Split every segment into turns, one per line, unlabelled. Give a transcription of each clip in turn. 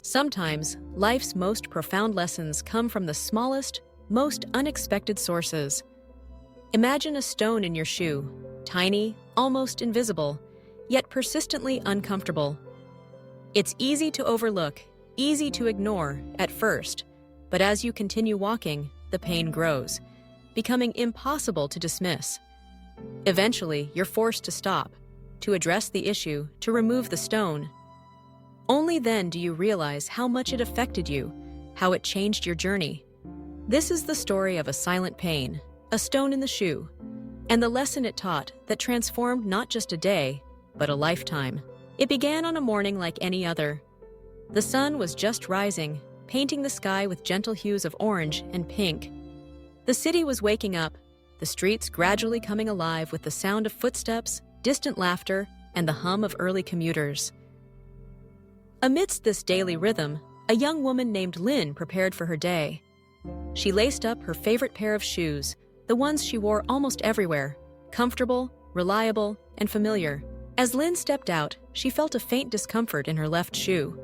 Sometimes, life's most profound lessons come from the smallest, most unexpected sources. Imagine a stone in your shoe, tiny, almost invisible, yet persistently uncomfortable. It's easy to overlook, easy to ignore at first, but as you continue walking, the pain grows, becoming impossible to dismiss. Eventually, you're forced to stop, to address the issue, to remove the stone. Only then do you realize how much it affected you, how it changed your journey. This is the story of a silent pain, a stone in the shoe, and the lesson it taught that transformed not just a day, but a lifetime. It began on a morning like any other. The sun was just rising, painting the sky with gentle hues of orange and pink. The city was waking up, the streets gradually coming alive with the sound of footsteps, distant laughter, and the hum of early commuters. Amidst this daily rhythm, a young woman named Lynn prepared for her day. She laced up her favorite pair of shoes, the ones she wore almost everywhere, comfortable, reliable, and familiar. As Lynn stepped out, she felt a faint discomfort in her left shoe.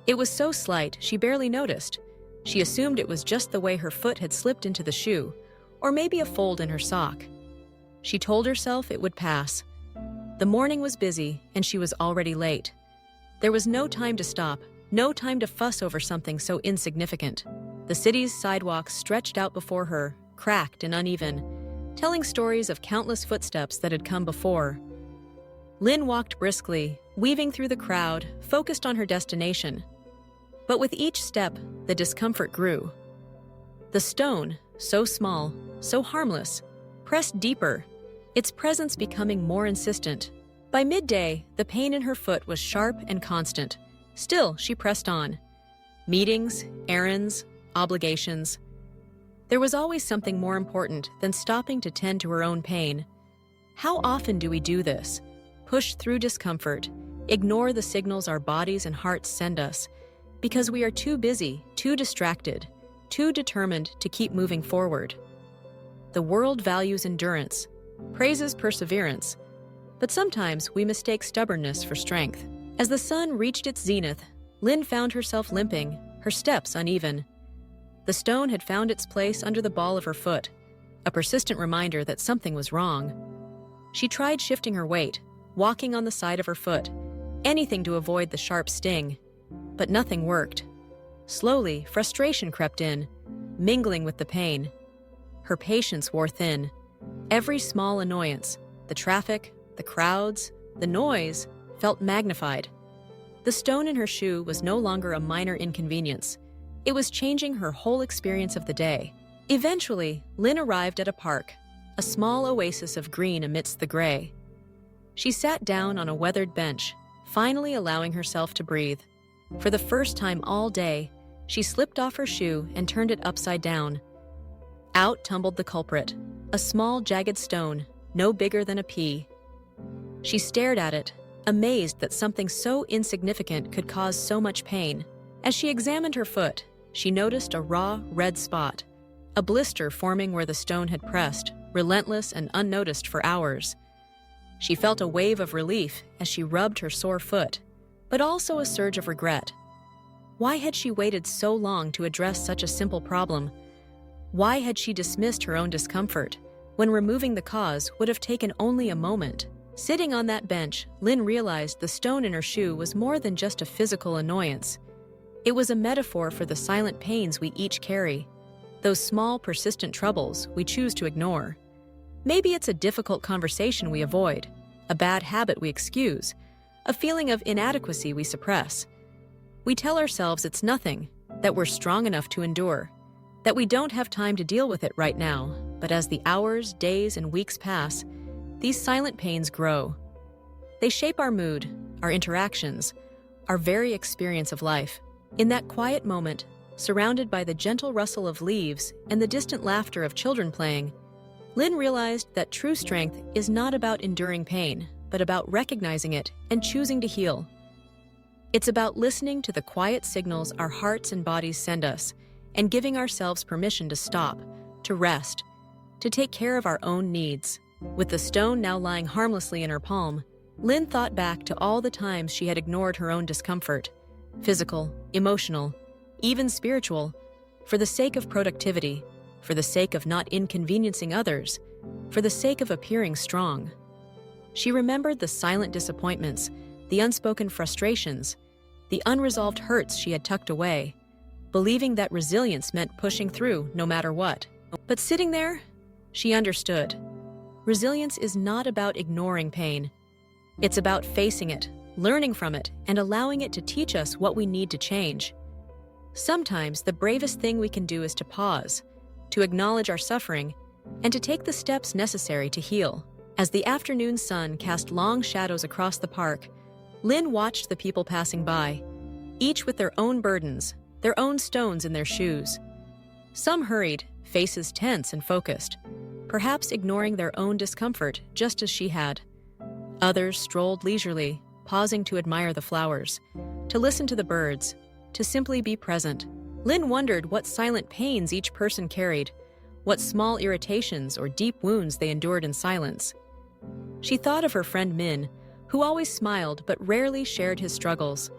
It was so slight she barely noticed. She assumed it was just the way her foot had slipped into the shoe, or maybe a fold in her sock. She told herself it would pass. The morning was busy, and she was already late. There was no time to stop, no time to fuss over something so insignificant. The city's sidewalks stretched out before her, cracked and uneven, telling stories of countless footsteps that had come before. Lynn walked briskly, weaving through the crowd, focused on her destination. But with each step, the discomfort grew. The stone, so small, so harmless, pressed deeper, its presence becoming more insistent. By midday, the pain in her foot was sharp and constant. Still, she pressed on. Meetings, errands, obligations. There was always something more important than stopping to tend to her own pain. How often do we do this? Push through discomfort, ignore the signals our bodies and hearts send us, because we are too busy, too distracted, too determined to keep moving forward. The world values endurance, praises perseverance, but sometimes we mistake stubbornness for strength. As the sun reached its zenith, Lynn found herself limping, her steps uneven. The stone had found its place under the ball of her foot, a persistent reminder that something was wrong. She tried shifting her weight, walking on the side of her foot, anything to avoid the sharp sting, but nothing worked. Slowly, frustration crept in, mingling with the pain. Her patience wore thin. Every small annoyance, the traffic, the crowds, the noise, felt magnified. The stone in her shoe was no longer a minor inconvenience. It was changing her whole experience of the day. Eventually, Lynn arrived at a park, a small oasis of green amidst the gray. She sat down on a weathered bench, finally allowing herself to breathe. For the first time all day, she slipped off her shoe and turned it upside down. Out tumbled the culprit, a small jagged stone, no bigger than a pea. She stared at it, amazed that something so insignificant could cause so much pain. As she examined her foot, she noticed a raw, red spot, a blister forming where the stone had pressed, relentless and unnoticed for hours. She felt a wave of relief as she rubbed her sore foot, but also a surge of regret. Why had she waited so long to address such a simple problem? Why had she dismissed her own discomfort, when removing the cause would have taken only a moment? Sitting on that bench, Lynn realized the stone in her shoe was more than just a physical annoyance. It was a metaphor for the silent pains we each carry, those small, persistent troubles we choose to ignore. Maybe it's a difficult conversation we avoid, a bad habit we excuse, a feeling of inadequacy we suppress. We tell ourselves it's nothing, that we're strong enough to endure, that we don't have time to deal with it right now, but as the hours, days, and weeks pass, these silent pains grow. They shape our mood, our interactions, our very experience of life. In that quiet moment, surrounded by the gentle rustle of leaves and the distant laughter of children playing, Lynn realized that true strength is not about enduring pain, but about recognizing it and choosing to heal. It's about listening to the quiet signals our hearts and bodies send us and giving ourselves permission to stop, to rest, to take care of our own needs. With the stone now lying harmlessly in her palm, Lynn thought back to all the times she had ignored her own discomfort, physical, emotional, even spiritual, for the sake of productivity, for the sake of not inconveniencing others, for the sake of appearing strong. She remembered the silent disappointments, the unspoken frustrations, the unresolved hurts she had tucked away, believing that resilience meant pushing through no matter what. But sitting there, she understood. Resilience is not about ignoring pain. It's about facing it, learning from it, and allowing it to teach us what we need to change. Sometimes the bravest thing we can do is to pause, to acknowledge our suffering, and to take the steps necessary to heal. As the afternoon sun cast long shadows across the park, Lynn watched the people passing by, each with their own burdens, their own stones in their shoes. Some hurried, faces tense and focused, perhaps ignoring their own discomfort just as she had. Others strolled leisurely, pausing to admire the flowers, to listen to the birds, to simply be present. Lynn wondered what silent pains each person carried, what small irritations or deep wounds they endured in silence. She thought of her friend Min, who always smiled but rarely shared his struggles.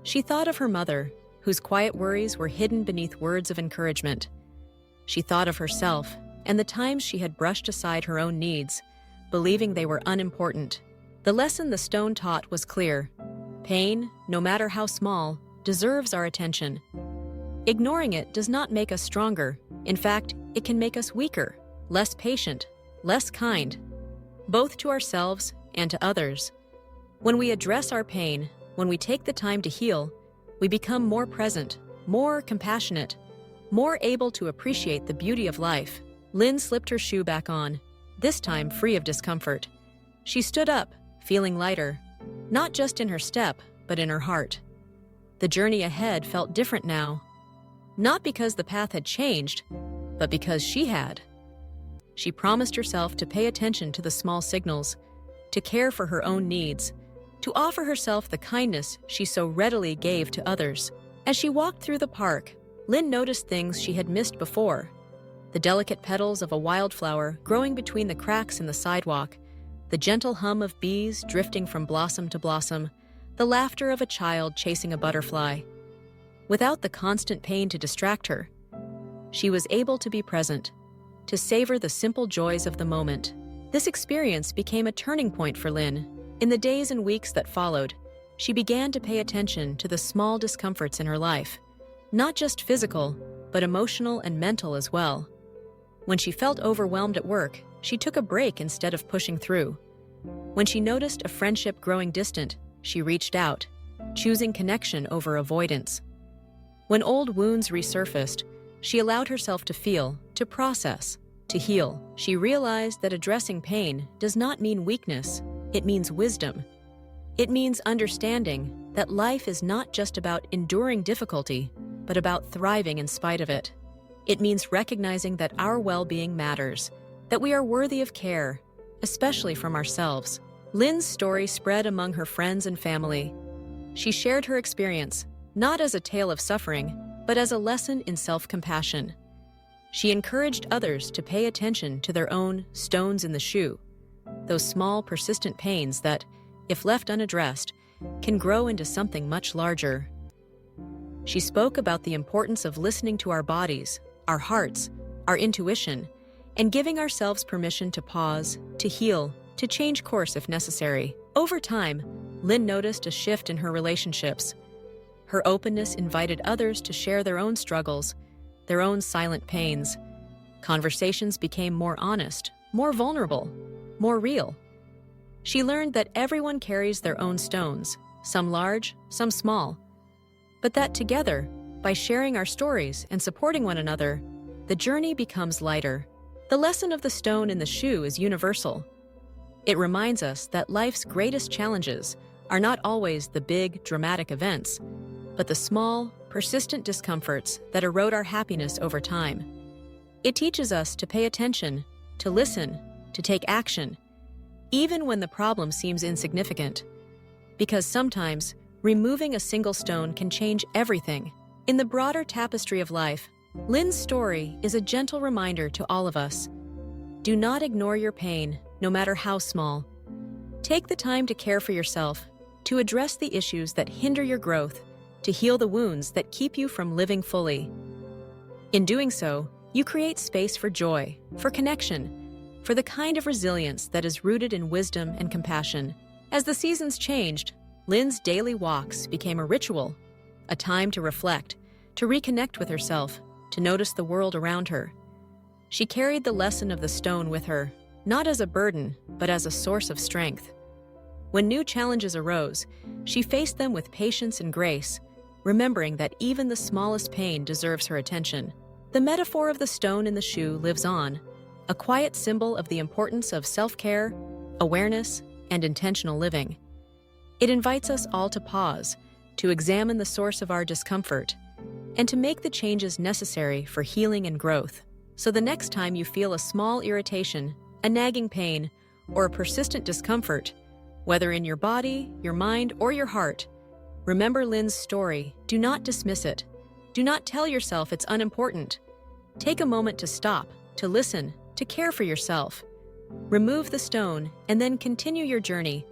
She thought of her mother, whose quiet worries were hidden beneath words of encouragement. She thought of herself and the times she had brushed aside her own needs, believing they were unimportant. The lesson the stone taught was clear. Pain, no matter how small, deserves our attention. Ignoring it does not make us stronger. In fact, it can make us weaker, less patient, less kind, both to ourselves and to others. When we address our pain, when we take the time to heal, we become more present, more compassionate, more able to appreciate the beauty of life. Lynn slipped her shoe back on, this time free of discomfort. She stood up, feeling lighter, not just in her step, but in her heart. The journey ahead felt different now, not because the path had changed, but because she had. She promised herself to pay attention to the small signals, to care for her own needs, to offer herself the kindness she so readily gave to others. As she walked through the park, Lynn noticed things she had missed before. The delicate petals of a wildflower growing between the cracks in the sidewalk, the gentle hum of bees drifting from blossom to blossom, the laughter of a child chasing a butterfly. Without the constant pain to distract her, she was able to be present, to savor the simple joys of the moment. This experience became a turning point for Lynn. In the days and weeks that followed, she began to pay attention to the small discomforts in her life, not just physical, but emotional and mental as well. When she felt overwhelmed at work, she took a break instead of pushing through. When she noticed a friendship growing distant, she reached out, choosing connection over avoidance. When old wounds resurfaced, she allowed herself to feel, to process, to heal. She realized that addressing pain does not mean weakness, it means wisdom. It means understanding that life is not just about enduring difficulty, but about thriving in spite of it. It means recognizing that our well-being matters, that we are worthy of care, especially from ourselves. Lynn's story spread among her friends and family. She shared her experience, not as a tale of suffering, but as a lesson in self-compassion. She encouraged others to pay attention to their own stones in the shoe, those small, persistent pains that, if left unaddressed, can grow into something much larger. She spoke about the importance of listening to our bodies, our hearts, our intuition, and giving ourselves permission to pause, to heal, to change course if necessary. Over time, Lynn noticed a shift in her relationships. Her openness invited others to share their own struggles, their own silent pains. Conversations became more honest, more vulnerable, more real. She learned that everyone carries their own stones, some large, some small, but that together, by sharing our stories and supporting one another, the journey becomes lighter. The lesson of the stone in the shoe is universal. It reminds us that life's greatest challenges are not always the big, dramatic events, but the small, persistent discomforts that erode our happiness over time. It teaches us to pay attention, to listen, to take action, even when the problem seems insignificant. Because sometimes, removing a single stone can change everything. In the broader tapestry of life, Lynn's story is a gentle reminder to all of us. Do not ignore your pain, no matter how small. Take the time to care for yourself, to address the issues that hinder your growth, to heal the wounds that keep you from living fully. In doing so, you create space for joy, for connection, for the kind of resilience that is rooted in wisdom and compassion. As the seasons changed, Lynn's daily walks became a ritual, a time to reflect, to reconnect with herself, to notice the world around her. She carried the lesson of the stone with her, not as a burden, but as a source of strength. When new challenges arose, she faced them with patience and grace, remembering that even the smallest pain deserves her attention. The metaphor of the stone in the shoe lives on, a quiet symbol of the importance of self-care, awareness, and intentional living. It invites us all to pause, to examine the source of our discomfort, and to make the changes necessary for healing and growth. So the next time you feel a small irritation, a nagging pain, or a persistent discomfort, whether in your body, your mind, or your heart, remember Lynn's story. Do not dismiss it. Do not tell yourself it's unimportant. Take a moment to stop, to listen, to care for yourself. Remove the stone and then continue your journey,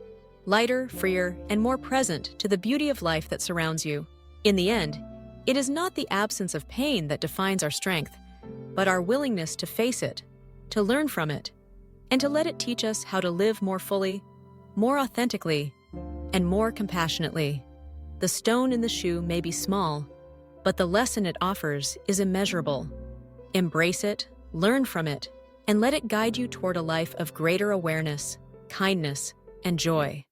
lighter, freer, and more present to the beauty of life that surrounds you. In the end, it is not the absence of pain that defines our strength, but our willingness to face it, to learn from it, and to let it teach us how to live more fully, more authentically, and more compassionately. The stone in the shoe may be small, but the lesson it offers is immeasurable. Embrace it, learn from it, and let it guide you toward a life of greater awareness, kindness, and joy.